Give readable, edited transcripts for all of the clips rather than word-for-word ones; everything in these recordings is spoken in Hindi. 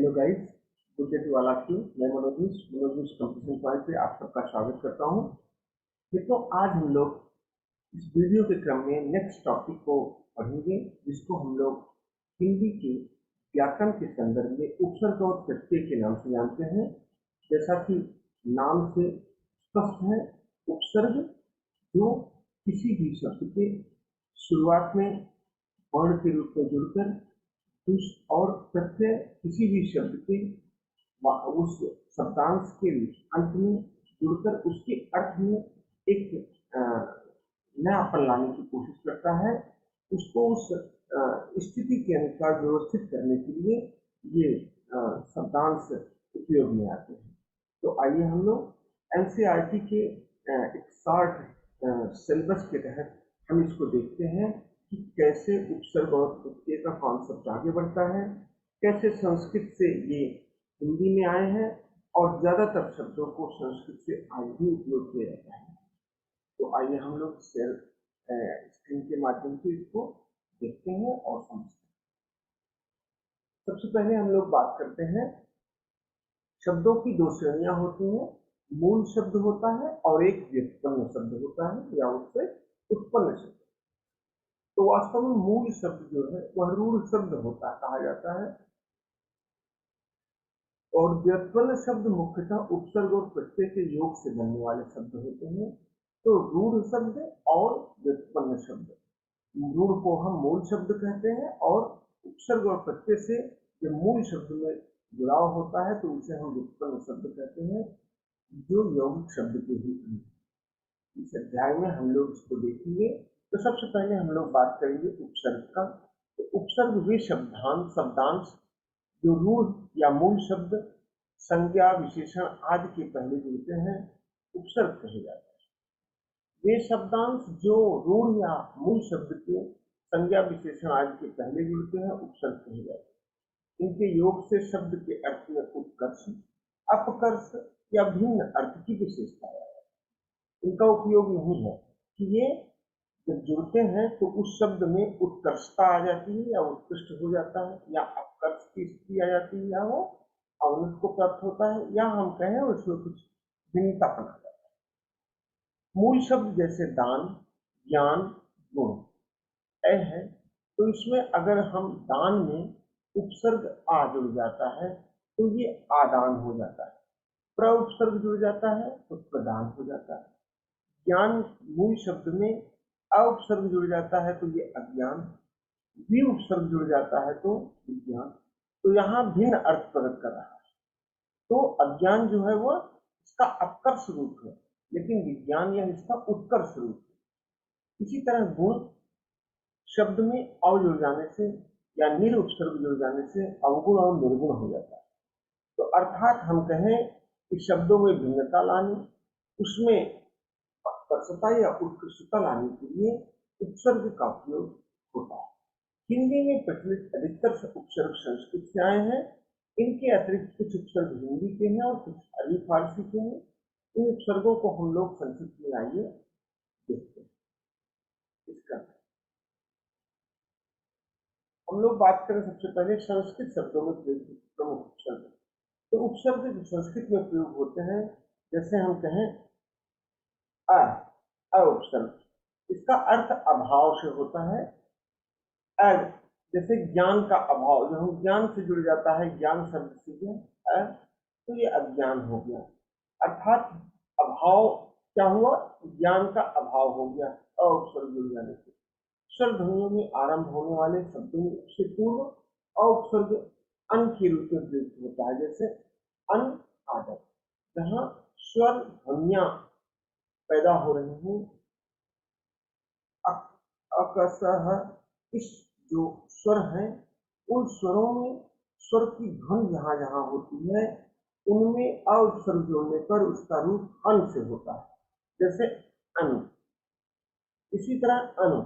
Hello guys, good day to all of you. मैं मनोज कंपटीशन पॉइंट पे आप सबका स्वागत करता हूं। देखो, आज हम लोग इस वीडियो के क्रम में नेक्स्ट टॉपिक को पढ़ेंगे, जिसको हम लोग हिंदी के व्याकरण के संदर्भ में उपसर्ग और प्रत्यय के नाम से जानते हैं। जैसा कि नाम से स्पष्ट है, उपसर्ग जो किसी भी शब्द के शुरुआत में वर्ण के रूप में जुड़कर और प्रत्यय किसी भी शब्द के उस शब्दांश के अंत में जुड़कर उसके अर्थ में एक नयापन लाने की कोशिश करता है। उसको उस स्थिति के अनुसार व्यवस्थित करने के लिए ये शब्दांश उपयोग में आते हैं। तो आइए हम लोग एनसीईआरटी के एक शॉर्ट सिलेबस के तहत हम इसको देखते हैं कि कैसे उपसर्ग और प्रत्यय का कॉन्सेप्ट आगे बढ़ता है, कैसे संस्कृत से ये हिंदी में आए हैं और ज्यादातर शब्दों को संस्कृत से आज भी उपयोग किया जाता है। तो आइए हम लोग स्क्रीन के माध्यम से इसको देखते हैं और समझते हैं। सबसे पहले हम लोग बात करते हैं, शब्दों की दो श्रेणियां होती हैं, मूल शब्द होता है और एक व्युत्पन्न शब्द होता है या उससे उत्पन्न शब्द। तो वास्तव में मूल शब्द जो है वह रूढ़ शब्द होता कहा जाता है और व्युत्पन्न शब्द मुख्यतः उपसर्ग और प्रत्यय के योग से बनने वाले शब्द होते हैं। तो रूढ़ शब्द और व्युत्पन्न शब्द, रूढ़ को हम मूल शब्द कहते हैं और उपसर्ग और प्रत्यय से जो मूल शब्द में जुड़ाव होता है तो उसे हम व्युत्पन्न शब्द कहते हैं, जो यौगिक शब्द के ही। इस अध्याय में हम लोग इसको देखेंगे। तो सबसे पहले हम लोग बात करेंगे उपसर्ग का। तो उपसर्ग वे शब्दांश जो रूढ़ या मूल शब्द, संज्ञा, विशेषण आदि के पहले जुड़ते हैं, उपसर्ग कहे जाते हैं। वे शब्दांश जो रूढ़ या मूल शब्द के संज्ञा, विशेषण आदि के पहले जुड़ते हैं, उपसर्ग कहे जाते हैं। इनके योग से शब्द के अर्थ में उत्कर्ष, अपकर्ष या भिन्न अर्थ की विशेषता है। इनका उपयोग नहीं है कि ये जब जुड़ते हैं तो उस शब्द में उत्कर्षता आ जाती है या उत्कृष्ट हो जाता है, या अपकर्ष की स्थिति आ जाती है, या वो अवनत को प्राप्त होता है, या हम कहें उसमें कुछ भिन्नता आ जाता है। मूल शब्द जैसे दान, ज्ञान, गुण है, तो इसमें अगर हम दान में उपसर्ग आ जुड़ जाता है तो ये आदान हो जाता है, प्र उपसर्ग जुड़ जाता है तो प्रदान हो जाता है। ज्ञान मूल शब्द में उपसर्ग जुड़ जाता है तो ये अज्ञान, वि उपसर्ग जुड़ जाता है तो विज्ञान। तो यहाँ भिन्न अर्थ प्रकट कर रहा है। तो अज्ञान जो है वह इसका अपकर्ष रूप है, लेकिन विज्ञान यह इसका उत्कर्ष रूप है। इसी तरह गुण शब्द में अव जुड़ जाने से या निर उपसर्ग जुड़ जाने से अवगुण और निर्गुण हो जाता है। तो अर्थात हम कहें कि शब्दों में भिन्नता लाने, उसमें उत्कर्षता या उत्कृष्टता लाने के लिए उपसर्ग का उपयोग होता है। हिंदी में प्रचलित अधिकतर उपसर्ग संस्कृत से आए हैं। इनके अतिरिक्त कुछ उपसर्ग हिंदी के हैं और कुछ अरबी फारसी के हैं। इन उपसर्गों को हम लोग संस्कृत में आइए देखते हैं। इसका हम लोग बात करें सबसे पहले संस्कृत शब्दों में प्रमुख उपसर्ग। तो उपसर्ग जो संस्कृत में प्रयोग होते हैं, जैसे हम कहें अ उपसर्ग, इसका अर्थ अभाव से होता है। जैसे ज्ञान का अभाव, जो हम ज्ञान से जुड़ जाता है, ज्ञान शब्द से तो ये अज्ञान हो गया। अर्थात अभाव क्या हुआ, ज्ञान का अभाव हो गया अ उपसर्ग जुड़ जाने से। स्वर ध्वनियों में आरंभ होने वाले शब्दों से पूर्व अ उपसर्ग अन के रूप में प्रयुक्त होता है, जैसे अन आदर, जहाँ स्वर ध्वनियां पैदा हो रही हैं। अकसह, इस जो स्वर हैं उन स्वरों में स्वर की धुन जहां जहां होती है उनमें अ उपसर्ग जोड़ने पर उसका रूप अन से होता है, जैसे अनु। इसी तरह अनु,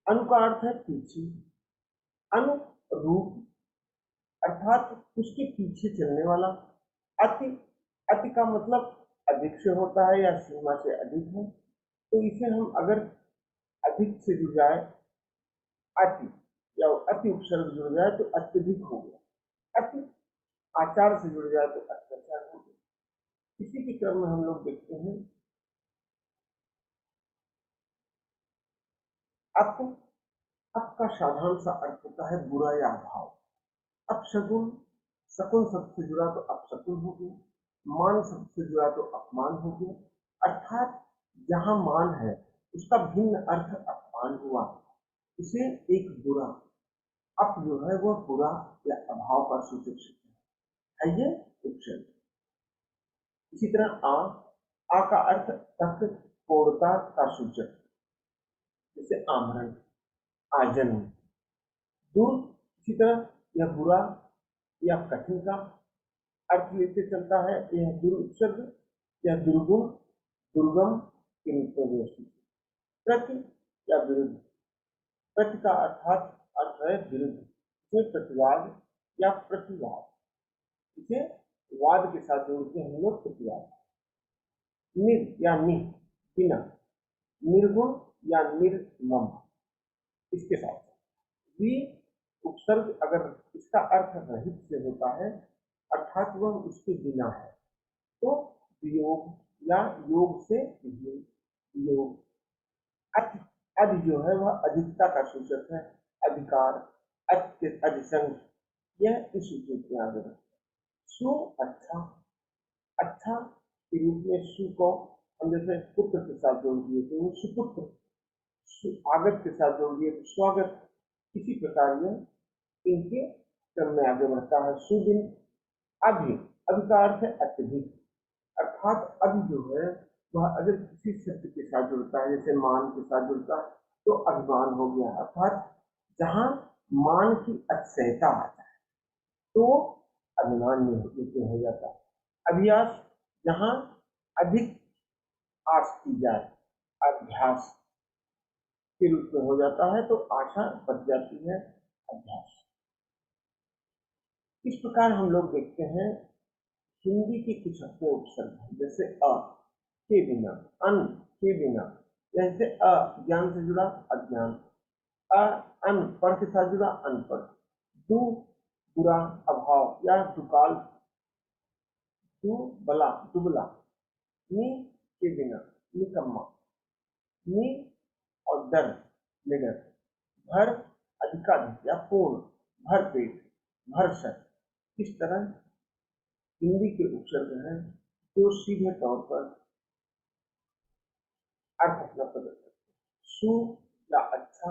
अनु का अर्थ है पीछे, अनु रूप अर्थात उसके पीछे चलने वाला। अति, अति का मतलब अधिक से होता है या सीमा से अधिक है, तो इसे हम अगर अधिक से जुड़ जाए अति या अति उपसर्ग जुड़ जाए तो अत्यधिक हो गया। अति आचार से जुड़ जाए तो अत्याचार हो गया। इसी के क्रम में हम लोग देखते हैं अप। अप का साधारण सा अर्थ होता है बुरा या अभाव। अपशगुन, शकुन शब्द से जुड़ा तो अपशकुन हो गया, मान शब्द से जुड़ा तो अपमान हो गया, अर्थात जहां मान है उसका भिन्न अर्थ अपमान हुआ, इसे एक बुरा। अप जो है वह बुरा या अभाव का सूचक शब्द है ये उपशब्द। इसी तरह आ का अर्थ तक, पूर्णता का सूचक, जैसे आमरण, आजन्म। दूर, इसी तरह यह बुरा या कठिन का अर्थ लेके चलता है, यह दुर उपशब्द, यह दुर्गुण, दुर्गम के रूप में व्यवस्थित। प्रति या विरुद्ध, प्रति का अर्थात अर्थ है विरुद्ध, इसे प्रतिवाद या प्रतिवाद, इसे वाद के साथ जोड़ते हैं हम लोग प्रतिवाद। निर या नि, बिना, निर्गुण या निर्मम, इसके साथ भी उपसर्ग अगर इसका अर्थ रहित से होता है अर्थात वह उसके बिना है तो वियोग या योग से वियोग। अध जो है वह अधिकता का सूचक है, अधिकार, अधिसंग, यह इस सूचक में आगे बढ़ता है। सु अच्छा, अच्छा के रूप में सु को हम जैसे पुत्र के साथ जोड़ दिए तो वो सुपुत्र, स्वागत के साथ जोड़ दिए तो स्वागत, इसी प्रकार यह इनके क्रम में आगे बढ़ता है। सुदिन, अभी, अभी का अर्थ है अत्यधिक, अर्थात अभी जो है वह अगर किसी शब्द के साथ जुड़ता है जैसे मान के साथ जुड़ता है तो अभिमान हो गया, अर्थात जहां मान की अतिशयता आता है तो अभिमान में हो जाता है। अभ्यास, जहां अधिक आस की जाए, अभ्यास के रूप में हो जाता है तो आशा बढ़ जाती है, अभ्यास। इस प्रकार हम लोग देखते हैं हिंदी के कुछ अपने उपसर्ग हैं, जैसे अ के बिना, अन के बिना, जैसे अज्ञान से जुड़ा अज्ञान, अनपढ़ के साथ जुड़ा अनपढ़, दु बुरा अभाव या दुकाल, दु बला दुबला, नि के बिना निकम्मा, नि और दर निडर, भर अधिकाधिक या पूर्ण, भर पेट, भर सर। इस तरह हिंदी के उपसर्ग हैं जो सीधे तौर पर अर्थ अपना प्रकट करते हैं। सु या अच्छा,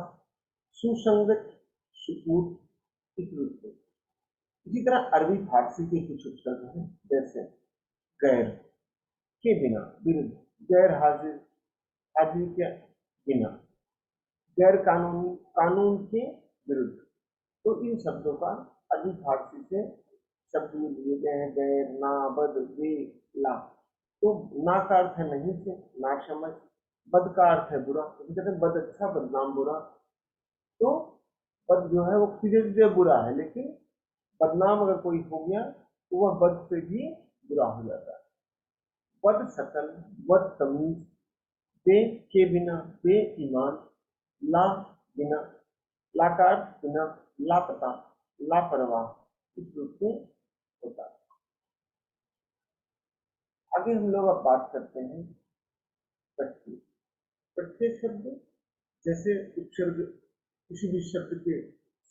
सुसंगत, सुकूत, इस रूप में। इसी तरह अरबी फारसी के कुछ उपसर्ग हैं जैसे गैर के बिना, विरुद्ध, गैर हाजिर, हाजिर के बिना, गैर कानूनी, कानून के विरुद्ध। तो इन शब्दों का अरबी फारसी से शब्द लिए गए हैं, गैर, ना, बद, वे, ला। तो ना का अर्थ है नहीं से, ना समझ, बद का अर्थ है बुरा, तो कहते हैं बद अच्छा बदनाम बुरा। तो बद जो है वो सीधे सीधे बुरा है, लेकिन बदनाम अगर कोई हो गया तो वह बद से भी बुरा हो जाता है। बद शकल, बद तमीज, बे के बिना, बे ईमान, ला बिना, लाकार बिना, लापता, लापरवाह, इस रूप में होता है। आगे हम लोग अब बात करते हैं प्रत्यय। प्रत्यय शब्द जैसे उपसर्ग किसी भी शब्द के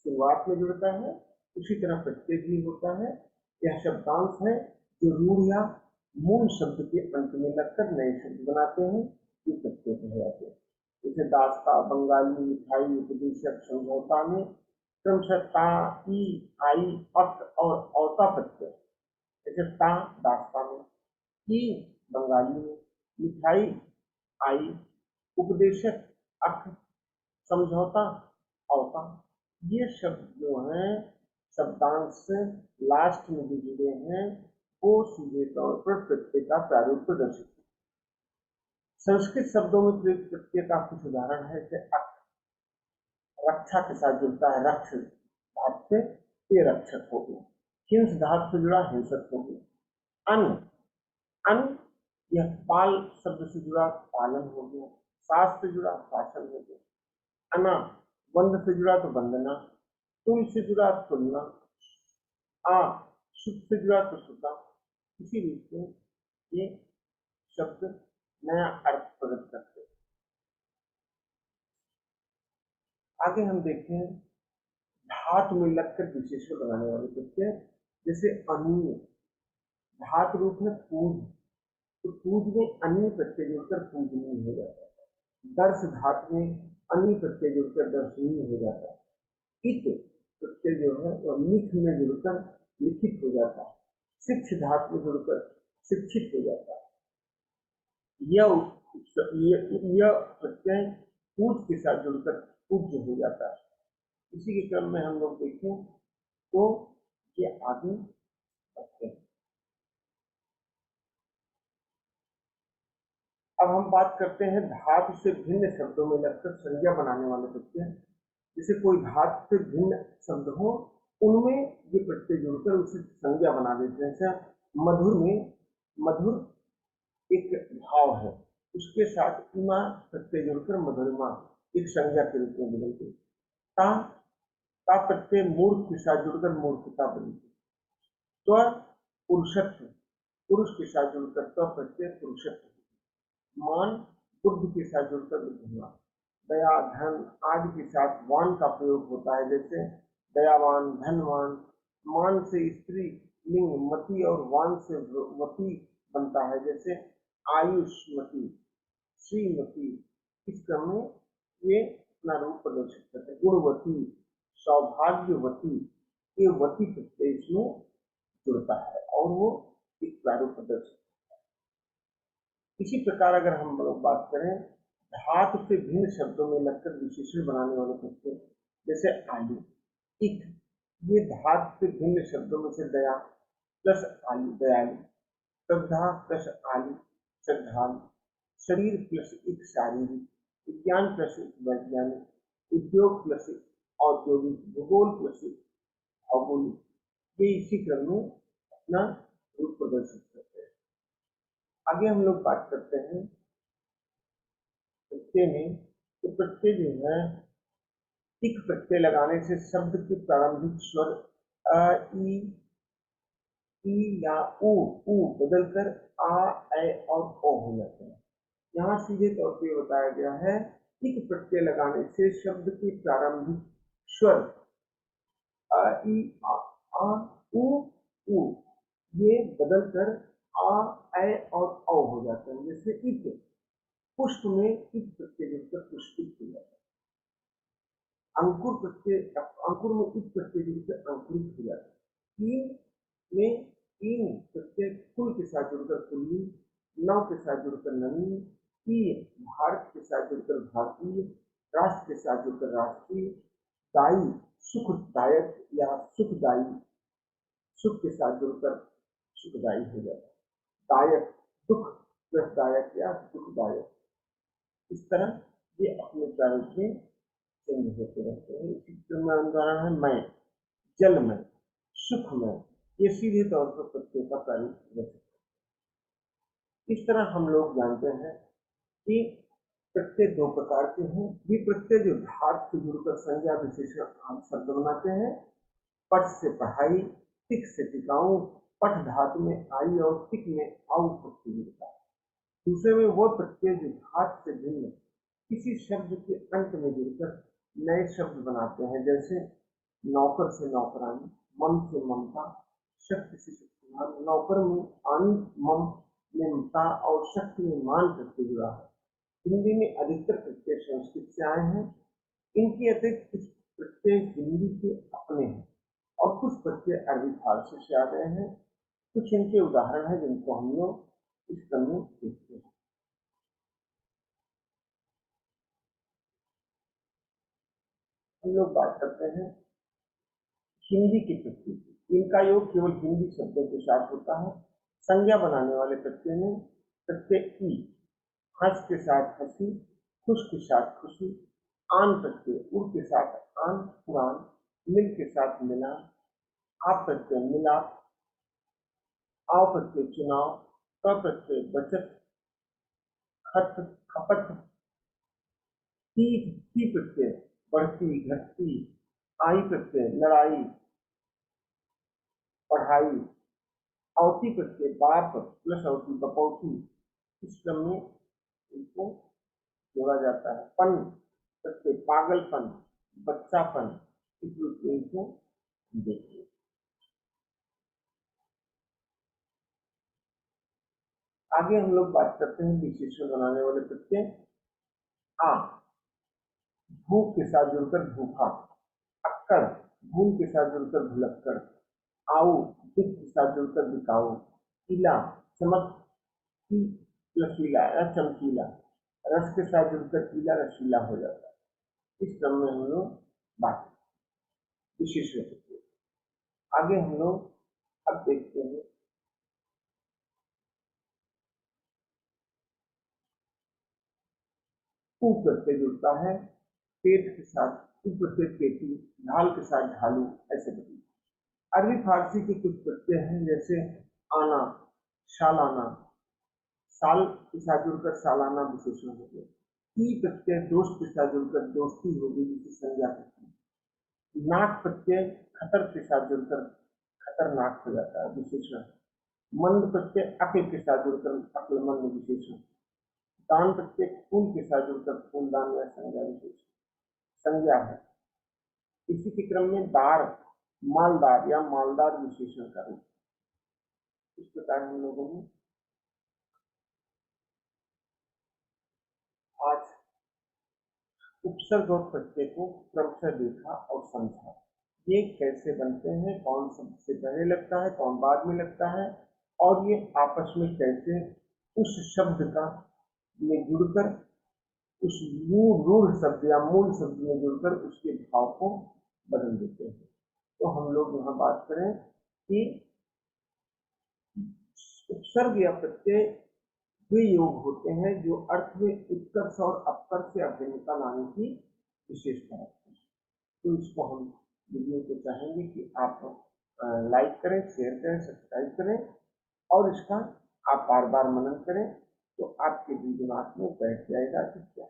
शुरुआत में जुड़ता है उसी तरह प्रत्यय भी होता है। यह शब्दांश है जो रूढ़ या मूल शब्द के अंत में लगकर नए शब्द बनाते हैं, ये प्रत्यय कहलाते हैं। जैसे दास्ता, बंगाली, मिठाई, उपदेशक, समझौता में क्रमशः ता, ई, आई, अक और औता प्रत्यय। जैसे ता दास्ता में, ई बंगाली में, मिठाई आई, उपदेशक अक, समझौता औता, ये शब्द जो हैं शब्दांश से लास्ट में जो जुड़े हैं वो सीधे तौर पर प्रत्यय का प्रारूप प्रदर्शित। संस्कृत शब्दों में प्रयुक्त प्रत्यय का कुछ उदाहरण है जैसे अक, रक्षा के साथ जुड़ता है, रक्ष धातु से ते रक्षक हो गया, हिंस धातु से जुड़ा हिंसक हो गया। अन, अन यह पाल शब्द से जुड़ा पालन हो गया, सास से जुड़ा शासन हो गया। अना, बंध से जुड़ा तो बंदना, तुल से जुड़ा तुलना। आ, सुख से जुड़ा तो सुखा, इसी रूप में ये शब्द नया अर्थ प्रकट करते हैं। आगे हम देखें धातु में लगकर विशेषण बनाने वाले प्रत्यय, जैसे अनीय धातु रूप है पूज, तो पूज में अनीय प्रत्यय जुड़कर पूजनीय हो जाता है। दर्श धातु में अनीय प्रत्यय जुड़कर दर्शनीय हो जाता है। इत प्रत्यय जो है वह लिख में जुड़कर लिखित हो जाता है। शिक्ष धातु में जुड़कर शिक्षित हो जाता है। यह प्रत्यय पूज के साथ जुड़कर पूज्य हो जाता है। इसी के क्रम में हम लोग देखें तो ये आगे बढ़ते हैं। अब हम बात करते हैं धातु से भिन्न शब्दों में लगकर संज्ञा बनाने वाले प्रत्यय। जैसे कोई धातु से भिन्न शब्द हो, उनमें ये प्रत्यय जुड़कर उसे संज्ञा बना देते हैं। जैसे मधुर में मधुर एक भाव है, उसके साथ इमा प्रत्यय जुड़कर मधुरिमा एक संज्ञा के रूप में बदलते। ता प्रत्यय मूर्ख के साथ जुड़कर मूर्खता बनती। त्व पुरुषत्व पुरुष के साथ जुड़कर त्व प्रत्यय पुरुषत्व। मान बुद्ध के साथ जुड़कर बुद्धिमान। दया धन आदि के साथ वान का प्रयोग होता है, जैसे दयावान धनवान। मान से स्त्री लिंग मति और वान से वती बनता है, जैसे आयुष्मती श्रीमती। इस क्रम में ये अपना रूप प्रदर्शित करते हैं। गुणवती सौभाग्यवती, ये वती प्रत्यय इसमें जुड़ता है और वो एक प्रारूप प्रदर्शित। इसी प्रकार अगर हम लोग बात करें धातु से भिन्न शब्दों में लगकर विशेषण बनाने वाले प्रत्यय, जैसे आलू इक, ये धातु से भिन्न शब्दों में से दया प्लस आलू दयालु, श्रद्धा प्लस आलू श्रद्धालु, शरीर प्लस एक शारीरिक, विज्ञान प्लस एक वैज्ञानिक, उद्योग प्लस एक औद्योगिक, भूगोल प्लस एक भौगोलिक, ये इसी क्रम में अपना रूप प्रदर्शित करते हैं। आगे हम लोग बात करते हैं प्रत्यय में, तो प्रत्यय जो है इक प्रत्यय लगाने से शब्द के प्रारंभिक स्वर अ ई या उ बदलकर आ ए और ओ हो जाते हैं। यहाँ सीधे तौर पर बताया गया है इक प्रत्यय लगाने से शब्द के प्रारंभिक स्वर अ ई आ उ ये बदलकर आ ए और औ हो जाते हैं। जैसे इक पुष्प में इक प्रत्यय जुड़कर पुष्पित हो जाता है। अंकुर प्रत्यय अंकुर में इक प्रत्यय जुड़कर अंकुरित हो जाता है। तीन में तीन प्रत्यय कुल के साथ जुड़कर कुल्ली, नव के साथ जुड़कर नवी, भारत के साथ जुड़कर भारतीय, राष्ट्र के साथ जुड़कर राष्ट्रीय, दाई सुखदायक या सुखदायी, सुख के साथ जुड़कर सुखदायी हो जाता है। दायक दुख प्लसदायक या दुखदायक। इस तरह ये अपने प्रारूप में चेंज होते रहते हैं। इसी उदाहरण है मैं, जलमय, सुखमय, ये सीधे तौर पर प्रत्यय का प्रारूप रह सकते हैं। इस तरह हम लोग जानते हैं कि प्रत्यय दो प्रकार के हैं। ये प्रत्यय जो धातु से जुड़कर संज्ञा विशेषण शब्द बनाते हैं। पठ से पढ़ाई, टिक से टिकाऊ, पठ धातु में आई और टिक में आऊ प्रत्यय जुड़ता है। दूसरे में वह प्रत्यय जो धातु से भिन्न किसी शब्द के अंत में जुड़कर नए शब्द बनाते हैं, जैसे नौकर से नौकरानी, मम से ममता, शक्ति से शक्तिमान। नौकर में आनी मम में ममता और शक्ति में मान प्रत्यय जुड़ा है। हिंदी में अधिकतर प्रत्यय संस्कृत से आए हैं। इनके अतिरिक्त कुछ प्रत्यय हिंदी के अपने हैं और कुछ प्रत्यय अरबी फारसी से आ गए हैं। कुछ इनके उदाहरण हैं जिनको हम लोग इस क्रम में देखते हैं। हम लोग बात करते हैं हिंदी के प्रत्यय की। इनका योग केवल हिंदी शब्दों के साथ होता है। संज्ञा बनाने वाले प्रत्यय में प्रत्यय ई, हंस के साथ हंसी, खुश के साथ खुशी, आन प्रत्यय उड़ के साथ आन पुराण, मिल के साथ मिला, आप प्रत्यय मिलाप, आव प्रत्यय चुनाव, क प्रत्यय बचत, खत खपत, ती प्रत्यय बढ़ती घटती, आई प्रत्यय लड़ाई, पढ़ पढ़ाई, औती प्रत्यय बाप प्लस औती बपौती, इस क्रम में इनको जोड़ा जाता है। पन प्रत्यय पागलपन, बच्चापन, इस रूप में इनको देखिए। आगे हम लोग बात करते हैं विशेषण बनाने वाले प्रत्यय। आ भूख के साथ जुड़कर भूखा, अक्कड़ भूल के साथ जुड़कर भुलक्कड़, आऊ दिख के साथ जुड़कर बिकाऊ, कीला चमक की लसीला या चमकीला, रस के साथ जुड़कर कीला रसीला हो जाता है। इस क्रम में हम लोग बात विशेषण करते हैं। आगे हम लोग अब देखते हैं ऊ प्रत्यय जुड़ता है पेट के साथ, ऊ प्रत्यय पेटी, ढाल के साथ ढालू, ऐसे बदलते। अरबी फारसी के कुछ प्रत्यय हैं जैसे आना, शालाना, साल के साथ जुड़कर सालाना विशेषण हो गए। ई प्रत्यय दोस्त के साथ जुड़कर दोस्ती होगी, जिसे संज्ञा कहते हैं। नाक प्रत्यय खतर के साथ जुड़कर खतरनाक हो जाता है, विशेषण। मंद प्रत्यय अक्ल के साथ जुड़कर अक्लमंद, विशेषण। दान प्रत्यय फूल के साथ जुड़कर फूलदान या संज्ञा, विशेषण संज्ञा है। इसी के क्रम में दार मालदार या मालदार विशेषण का रूप। इस प्रकार हम लोगों ने आज उपसर्ग और प्रत्यय को क्रमशः देखा और समझा। ये कैसे बनते हैं, कौन सबसे पहले लगता है, कौन बाद में लगता है, और ये आपस में कैसे उस शब्द का में जुड़कर उस रूढ़ शब्द या मूल शब्द में जुड़कर उसके भाव को बदल देते हैं। तो हम लोग यहाँ बात करें कि उपसर्ग या प्रत्यय वे योग होते हैं जो अर्थ में उत्कर्ष और अपकर्ष से अभिन्नता लाने की विशेषता रखते हैं। तो इसको हम वीडियो को चाहेंगे कि आप लाइक करें, शेयर करें, सब्सक्राइब करें और इसका आप बार बार मनन करें, तो आपके भी दिमाग में बैठ जाएगा कि क्या